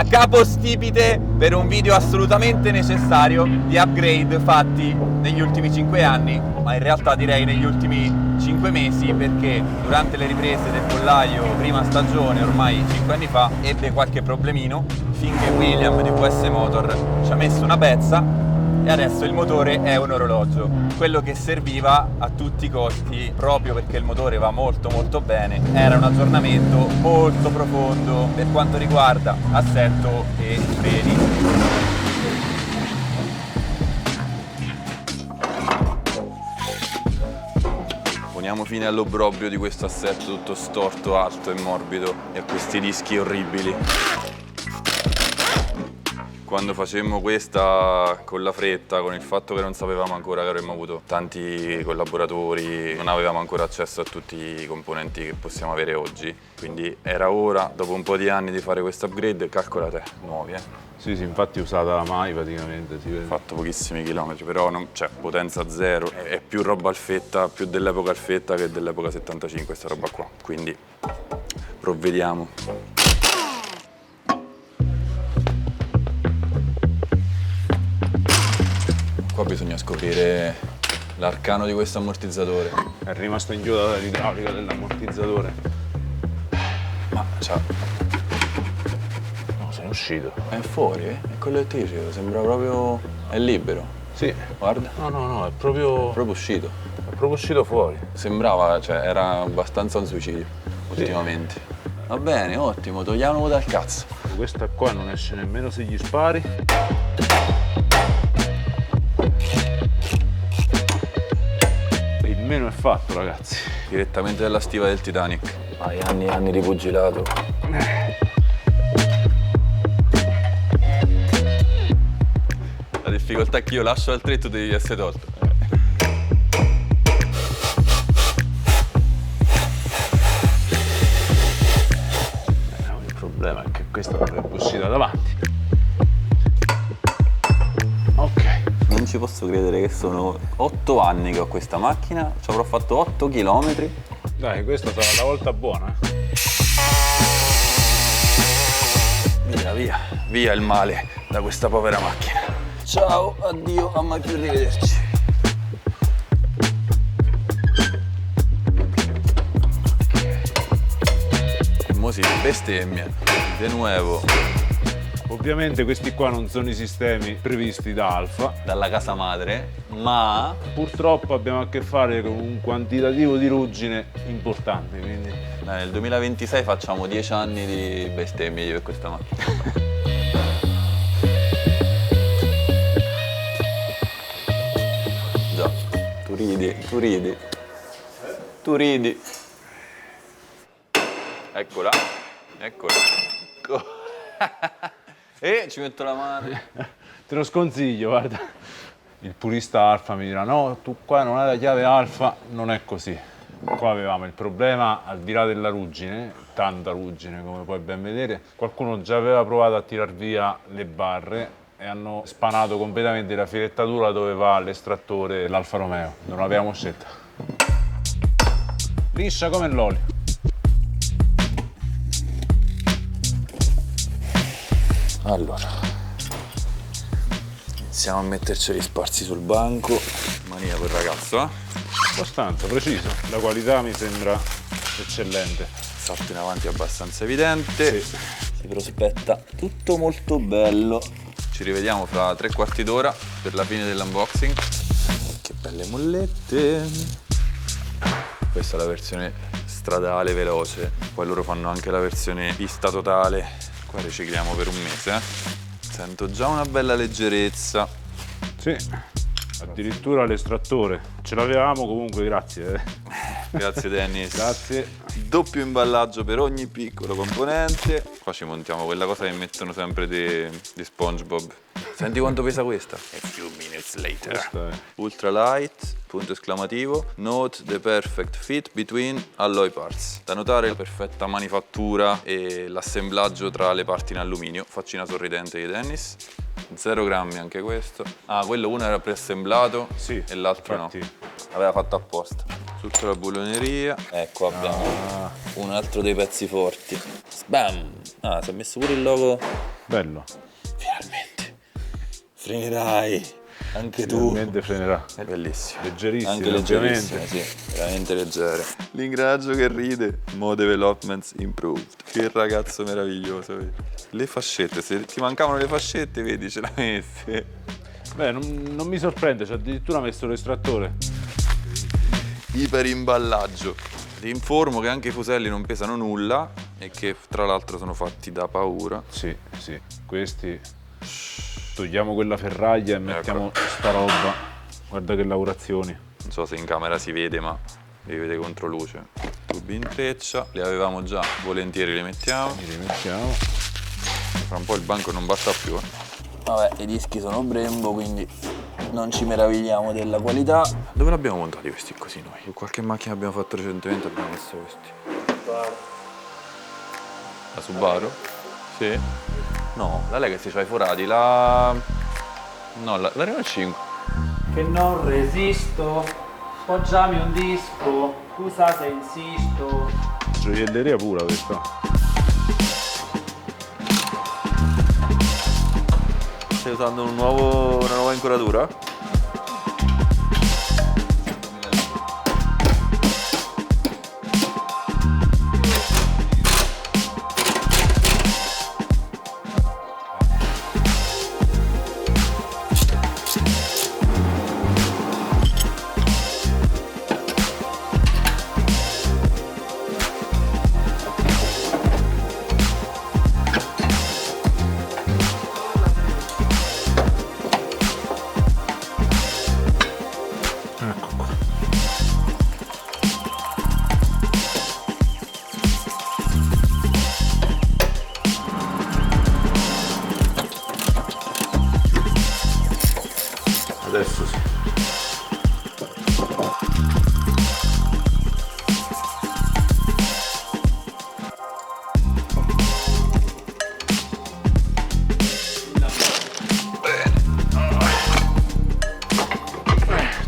da capostipite per un video assolutamente necessario di upgrade fatti negli ultimi 5 anni, ma in realtà direi negli ultimi 5 mesi, perché durante le riprese del pollaio prima stagione, ormai 5 anni fa, ebbe qualche problemino finché William di QS Motor ci ha messo una pezza e adesso il motore è un orologio, quello che serviva a tutti i costi, proprio perché il motore va molto bene. Era un aggiornamento molto profondo per quanto riguarda assetto e freni. Poniamo fine all'obbrobrio di questo assetto tutto storto, alto e morbido e a questi dischi orribili. Quando facemmo questa con la fretta, con il fatto che non sapevamo ancora che avremmo avuto tanti collaboratori, non avevamo ancora accesso a tutti i componenti che possiamo avere oggi, quindi era ora, dopo un po' di anni, di fare questo upgrade. Calcolate, nuovi, Sì, usata da mai praticamente, si vede. Fatto pochissimi chilometri, però c'è potenza zero, è più roba alfetta, più dell'epoca alfetta che dell'epoca 75 sta roba qua, quindi provvediamo. Qua bisogna scoprire l'arcano di questo ammortizzatore. È rimasto inchiodata l'idraulica dell'ammortizzatore. Ma c'ha... No, sono uscito. È fuori, È quello che ti dicevo, sembra proprio... è libero. Sì. Guarda. No, è proprio uscito. È proprio uscito fuori. Sembrava, era abbastanza un suicidio, ultimamente. Va bene, ottimo, togliamolo dal cazzo. Questa qua non esce nemmeno se gli spari. Il meno è fatto, ragazzi. Direttamente dalla stiva del Titanic. Anni e anni di pugilato. La difficoltà è che io lascio al 3 e tu devi essere tolto. Il problema è che questa dovrebbe uscire davanti. Ok. Non ci posso credere che sono 8 anni che ho questa macchina, ci avrò fatto 8 chilometri. Dai, questa sarà la volta buona. Via il male da questa povera macchina. Ciao, addio, a mai più rivederci. E mo si bestemmia, de nuovo. Ovviamente questi qua non sono i sistemi previsti da Alfa. Dalla casa madre, ma Purtroppo abbiamo a che fare con un quantitativo di ruggine importante, quindi... nel 2026 facciamo 10 anni di bestemmie io e questa macchina. Già, tu ridi. Eccola. E ci metto la mano. Te lo sconsiglio, guarda. Il purista Alfa mi dirà: no, tu qua non hai la chiave Alfa. Non è così. Qua avevamo il problema, al di là della ruggine, tanta ruggine come puoi ben vedere, qualcuno già aveva provato a tirar via le barre e hanno spanato completamente la filettatura dove va l'estrattore dell'Alfa Romeo. Non avevamo scelta. Liscia come l'olio. Allora, iniziamo a metterceli sparsi sul banco. Mania quel ragazzo, Abbastanza preciso, la qualità mi sembra eccellente. Salto in avanti abbastanza evidente. Sì. Si prospetta tutto molto bello. Ci rivediamo fra 3/4 d'ora per la fine dell'unboxing. Che belle mollette. Questa è la versione stradale veloce, poi loro fanno anche la versione pista totale. Qua ricicliamo per un mese. Sento già una bella leggerezza. Sì, addirittura l'estrattore. Ce l'avevamo comunque, grazie. Grazie Dennis. Grazie. Doppio imballaggio per ogni piccolo componente. Qua ci montiamo quella cosa che mettono sempre di SpongeBob. Senti quanto pesa questa? A few minutes later. Questa è... Ultra light, punto esclamativo. Note the perfect fit between alloy parts. Da notare la perfetta manifattura e l'assemblaggio tra le parti in alluminio. Faccina sorridente di Dennis. 0 grammi anche questo. Ah, quello uno era preassemblato, Sì, e l'altro infatti. no. Aveva fatto apposta. Tutta la bulloneria. Ecco, abbiamo un altro dei pezzi forti. Sbam! Ah, si è messo pure il logo Bello. Finalmente. Frenerai. Anche tu. Finalmente frenerà. È bellissimo. Leggerissimo, Anche leggerissimo, sì. Veramente leggero. L'ingranaggio che ride. Mo developments improved. Che ragazzo meraviglioso, vedi. Le fascette, se ti mancavano le fascette, vedi, ce l'ha messe. Beh, non mi sorprende, c'è addirittura messo l'estrattore. Iperimballaggio. Ti informo che anche i fuselli non pesano nulla e che tra l'altro sono fatti da paura. Sì, sì. Questi... Togliamo quella ferraglia e mettiamo sta roba. Guarda che lavorazioni. Non so se in camera si vede, ma li vede contro luce. Tubi in treccia, li avevamo già, volentieri li mettiamo. Li rimettiamo. Fra un po' il banco non basta più. Vabbè, i dischi sono Brembo, quindi non ci meravigliamo della qualità. Dove l'abbiamo montati questi così noi? Su qualche macchina abbiamo fatto recentemente abbiamo messo questi. La Subaru? Sì. No, la Legacy c'ha i forati, la Renault 5. Che non resisto, poggiami un disco, scusa se insisto. Gioielleria pura questa. Stai usando una nuova incoratura? Adesso sì.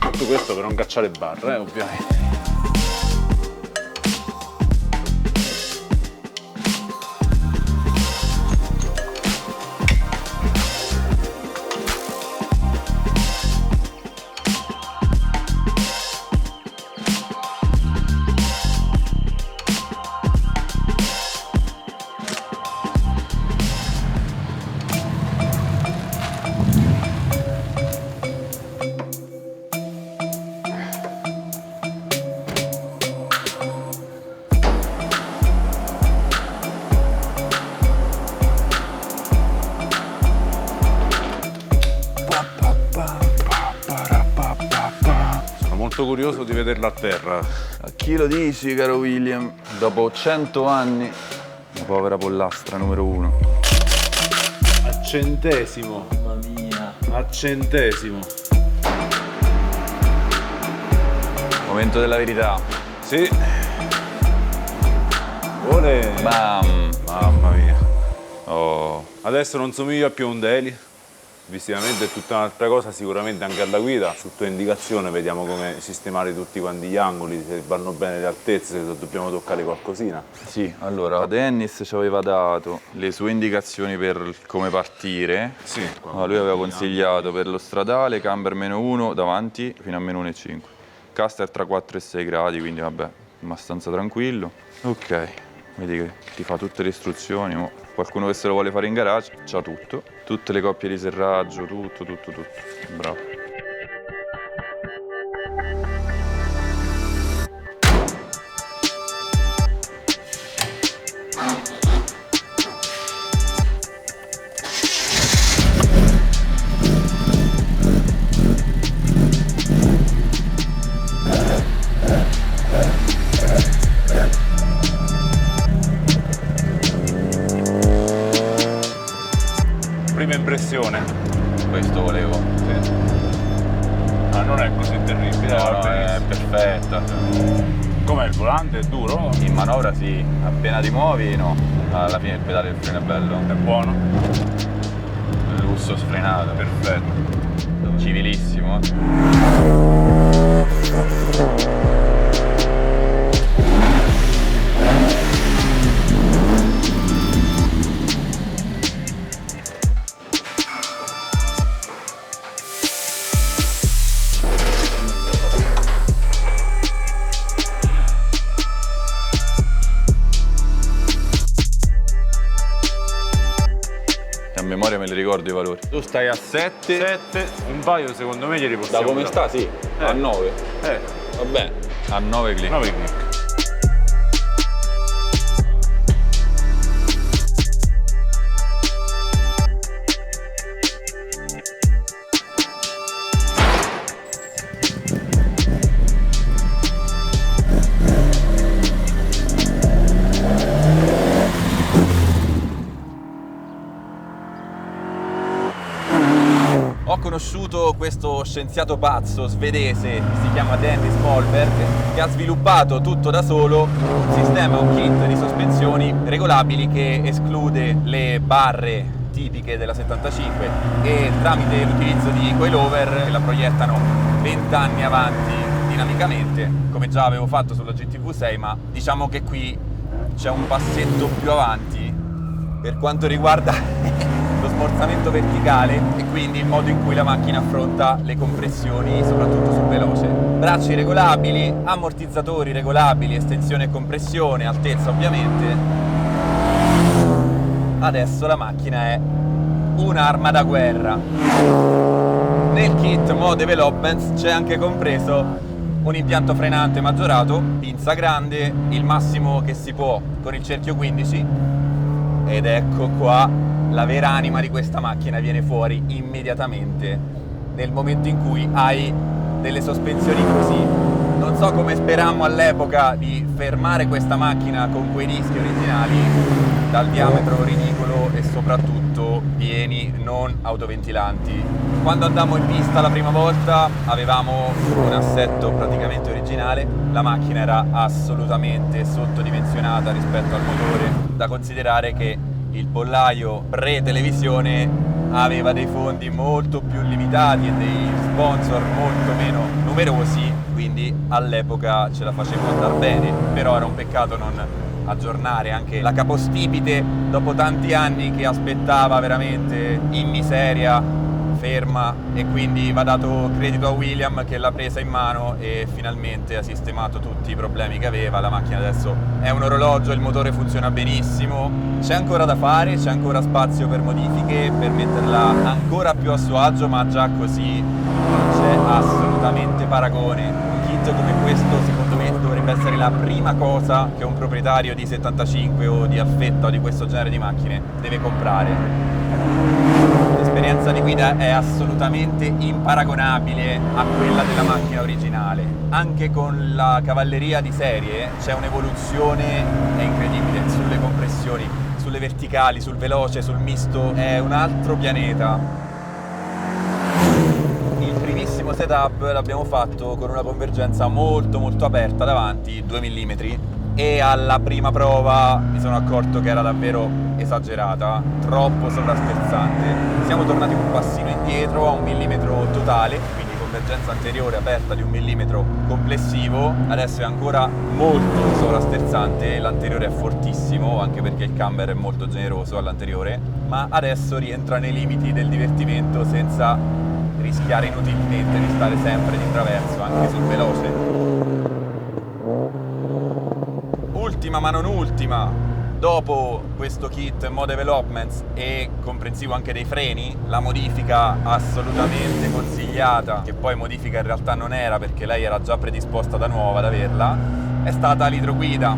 Tutto questo per non cacciare barre, ovviamente. Molto curioso di vederla a terra. A chi lo dici, caro William? Dopo 100 anni, la povera pollastra numero 1. A centesimo. Mamma mia. A centesimo. Momento della verità. Sì. Ole. Bam! Mamma mia. Oh. Adesso non somiglia più a un daily. Visivamente è tutta un'altra cosa, sicuramente anche alla guida. Su tua indicazione vediamo come sistemare tutti quanti gli angoli, se vanno bene le altezze, se dobbiamo toccare qualcosina. Sì, allora, Dennis ci aveva dato le sue indicazioni per come partire. Sì. No, lui aveva consigliato per lo stradale camber -1 davanti fino a -1,5. Caster tra 4 e 6 gradi, quindi vabbè, abbastanza tranquillo. Ok, vedi che ti fa tutte le istruzioni. Mo. Qualcuno che se lo vuole fare in garage, c'ha tutto. Tutte le coppie di serraggio, tutto. Bravo. Prima impressione. Questo volevo. Sì. Ma non è così terribile. No, va no, è benissimo. perfetta. Com'è il volante? È duro? In manovra sì, appena ti muovi no. Alla fine il pedale del freno è bello. È buono? Lusso sfrenato. Perfetto. Civilissimo. ricordo i valori. Tu stai a 7. 7, un paio secondo me glieli Da possiamo come dare. sta, sì. A 9. Va bene. A 9 click. 9 click. Ho conosciuto questo scienziato pazzo svedese, si chiama Dennis Mollberg, che ha sviluppato tutto da solo un sistema, un kit di sospensioni regolabili che esclude le barre tipiche della 75 e tramite l'utilizzo di coilover la proiettano 20 anni avanti dinamicamente, come già avevo fatto sulla GTV6, ma diciamo che qui c'è un passetto più avanti per quanto riguarda lo smorzamento verticale e quindi il modo in cui la macchina affronta le compressioni, soprattutto sul veloce. Bracci regolabili, ammortizzatori regolabili, estensione e compressione, altezza ovviamente. Adesso la macchina è un'arma da guerra. Nel kit Mo Developments c'è anche compreso un impianto frenante maggiorato, pinza grande, il massimo che si può con il cerchio 15, ed ecco qua la vera anima di questa macchina viene fuori immediatamente nel momento in cui hai delle sospensioni così. Non so come sperammo all'epoca di fermare questa macchina con quei dischi originali dal diametro ridicolo e soprattutto pieni, non autoventilanti. Quando andammo in pista la prima volta avevamo un assetto praticamente originale, la macchina era assolutamente sottodimensionata rispetto al motore, da considerare che il pollaio pre-televisione aveva dei fondi molto più limitati e dei sponsor molto meno numerosi, quindi all'epoca ce la facemmo andare bene, però era un peccato non aggiornare anche la capostipite dopo tanti anni che aspettava veramente in miseria, ferma, e quindi va dato credito a William che l'ha presa in mano e finalmente ha sistemato tutti i problemi che aveva. La macchina adesso è un orologio, il motore funziona benissimo, c'è ancora da fare, c'è ancora spazio per modifiche, per metterla ancora più a suo agio, ma già così non c'è assolutamente paragone. Un kit come questo secondo me dovrebbe essere la prima cosa che un proprietario di 75 o di affetta o di questo genere di macchine deve comprare. L'esperienza di guida è assolutamente imparagonabile a quella della macchina originale. Anche con la cavalleria di serie c'è un'evoluzione incredibile sulle compressioni, sulle verticali, sul veloce, sul misto. È un altro pianeta. Il primissimo setup l'abbiamo fatto con una convergenza molto aperta davanti, 2 mm, e alla prima prova mi sono accorto che era davvero esagerata, troppo sovrasterzante. Siamo tornati un passino indietro a 1 millimetro totale, quindi convergenza anteriore aperta di 1 millimetro complessivo. Adesso è ancora molto sovrasterzante, l'anteriore è fortissimo anche perché il camber è molto generoso all'anteriore, ma adesso rientra nei limiti del divertimento senza rischiare inutilmente di stare sempre di traverso anche sul veloce. Ultima ma non ultima, dopo questo kit Mo Developments e comprensivo anche dei freni, la modifica assolutamente consigliata, che poi modifica in realtà non era perché lei era già predisposta da nuova ad averla, è stata l'idroguida.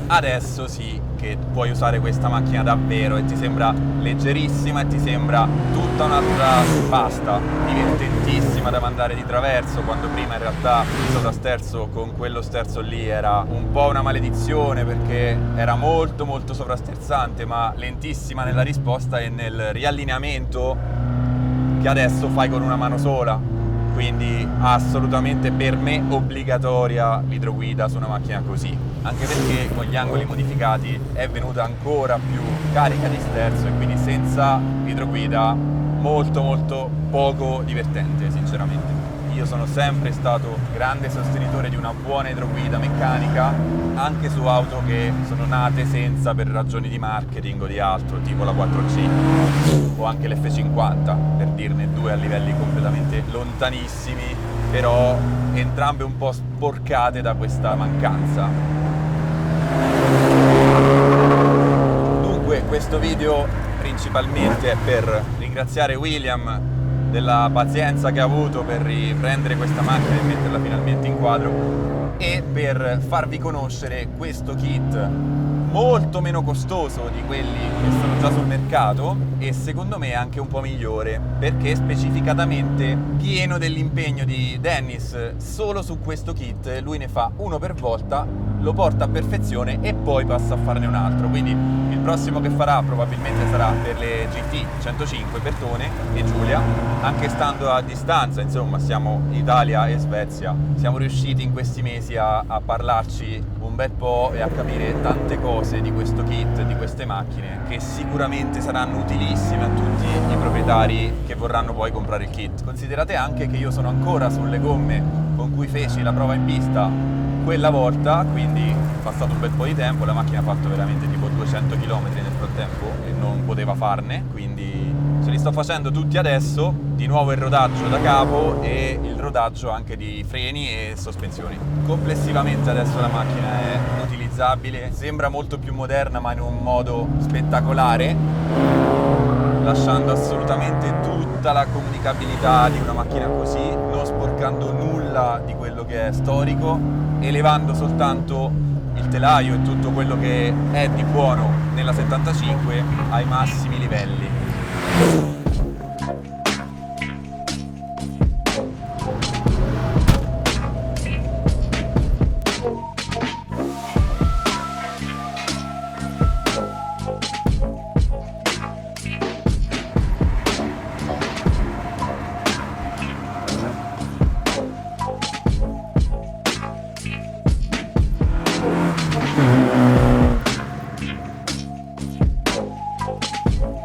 Adesso sì che puoi usare questa macchina davvero e ti sembra leggerissima e ti sembra tutta un'altra pasta, divertentissima da mandare di traverso, quando prima in realtà il sovrasterzo con quello sterzo lì era un po' una maledizione perché era molto sovrasterzante, ma lentissima nella risposta e nel riallineamento che adesso fai con una mano sola. Quindi assolutamente per me obbligatoria l'idroguida su una macchina così, anche perché con gli angoli modificati è venuta ancora più carica di sterzo e quindi senza l'idroguida molto poco divertente sinceramente. Io sono sempre stato grande sostenitore di una buona idroguida meccanica anche su auto che sono nate senza per ragioni di marketing o di altro, tipo la 4C o anche l'F50, per dirne due a livelli completamente lontanissimi, però entrambe un po' sporcate da questa mancanza. Dunque questo video principalmente è per ringraziare William della pazienza che ha avuto per riprendere questa macchina e metterla finalmente in quadro, e per farvi conoscere questo kit molto meno costoso di quelli che sono già sul mercato e secondo me anche un po' migliore, perché specificatamente pieno dell'impegno di Dennis solo su questo kit. Lui ne fa uno per volta, lo porta a perfezione e poi passa a farne un altro, quindi il prossimo che farà probabilmente sarà per le GT 105 per Tone e Giulia. Anche stando a distanza, insomma, siamo Italia e Svezia, siamo riusciti in questi mesi a parlarci un bel po' e a capire tante cose di questo kit, di queste macchine, che sicuramente saranno utilissime a tutti i proprietari che vorranno poi comprare il kit. Considerate anche che io sono ancora sulle gomme con cui feci la prova in pista quella volta, quindi è passato un bel po' di tempo, la macchina ha fatto veramente tipo 200 km nel frattempo e non poteva farne, quindi ce li sto facendo tutti adesso, di nuovo il rodaggio da capo e il rodaggio anche di freni e sospensioni. Complessivamente adesso la macchina è utilizzabile, sembra molto più moderna ma in un modo spettacolare, lasciando assolutamente tutta la comunicabilità di una macchina così, non sporcando nulla di quello che è storico, elevando soltanto il telaio e tutto quello che è di buono nella 75 ai massimi livelli.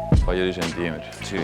Un paio di centimetri. Sì.